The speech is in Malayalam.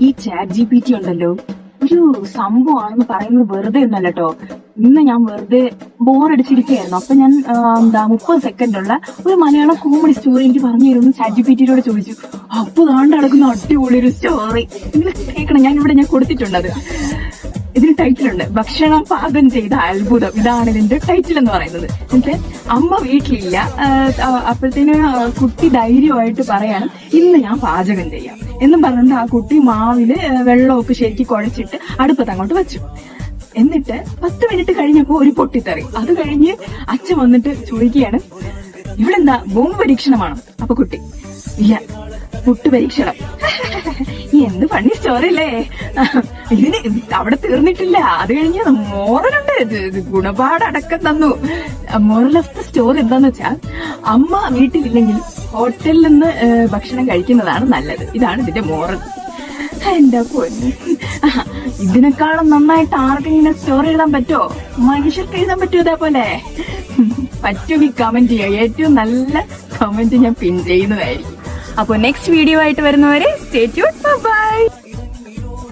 ഈ ChatGPT ഉണ്ടല്ലോ ഒരു സംഭവമാണെന്ന് പറയുന്നത് വെറുതെ ഒന്നല്ല കേട്ടോ. ഇന്ന് ഞാൻ വെറുതെ ബോറടിച്ചിരിക്കുകയായിരുന്നു. അപ്പൊ ഞാൻ 30 സെക്കൻഡുള്ള ഒരു മലയാളം കോമഡി സ്റ്റോറി എനിക്ക് പറഞ്ഞു തരുമെന്ന് ChatGPT-യോട് ചോദിച്ചു. അപ്പൊ താണ്ട് നടക്കുന്ന അടിപൊളി ഒരു സ്റ്റോറി നിങ്ങൾ കേൾക്കണം. ഞാൻ കൊടുത്തിട്ടുണ്ട് അത്. ഇതിന് ടൈറ്റിലുണ്ട്, ഭക്ഷണം പാകം ചെയ്ത അത്ഭുതം. ഇതാണ് ഇതിന്റെ ടൈറ്റിൽ എന്ന് പറയുന്നത്. എന്നിട്ട് അമ്മ വീട്ടിലില്ല. അപ്പോഴത്തേന് കുട്ടി ധൈര്യമായിട്ട് പറയാണ്, ഇന്ന് ഞാൻ പാചകം ചെയ്യാം എന്നും പറഞ്ഞിട്ട് ആ കുട്ടി മാവില് വെള്ളമൊക്കെ ശരിക്കും കുഴച്ചിട്ട് അടുപ്പത്ത് അങ്ങോട്ട് വെച്ചു. എന്നിട്ട് 10 മിനിറ്റ് കഴിഞ്ഞപ്പോ ഒരു പൊട്ടിത്തെറി. അത് കഴിഞ്ഞ് അച്ഛൻ വന്നിട്ട് ചോദിക്കുകയാണ്, ഇവളെന്താ ബോംബ് പരീക്ഷണമാണോ? അപ്പൊ കുട്ടി, ഇല്ല, പുട്ട് പരീക്ഷണം. എന്ത് ഫണ്ണി സ്റ്റോറി അല്ലേ. ഇതിന് അവിടെ തീർന്നിട്ടില്ല. അത് കഴിഞ്ഞ് മോറലുണ്ട്, ഗുണപാഠടക്കം തന്നു. മോറൽ ഓഫ് ദ സ്റ്റോറി എന്താന്ന് വെച്ചാൽ, അമ്മ വീട്ടിലില്ലെങ്കിൽ ഹോട്ടലിൽ നിന്ന് ഭക്ഷണം കഴിക്കുന്നതാണ് നല്ലത്. ഇതാണ് ഇതിന്റെ മോറൽ. എന്റെ പൊന്നു, ഇതിനേക്കാളും നന്നായിട്ട് ആർക്കെങ്കിലും സ്റ്റോറി എഴുതാൻ പറ്റുമോ? മനുഷ്യർക്ക് എഴുതാൻ പറ്റുമോ ഇതേപോലെ? പറ്റുമെങ്കിൽ കമന്റ് ചെയ്യുക. ഏറ്റവും നല്ല കമന്റ് ഞാൻ പിൻ ചെയ്യുന്നതായിരിക്കും. അപ്പോൾ നെക്സ്റ്റ് വീഡിയോ ആയിട്ട് വരുന്നവരെ സ്റ്റേ ട്യൂൺഡ്. ബൈ.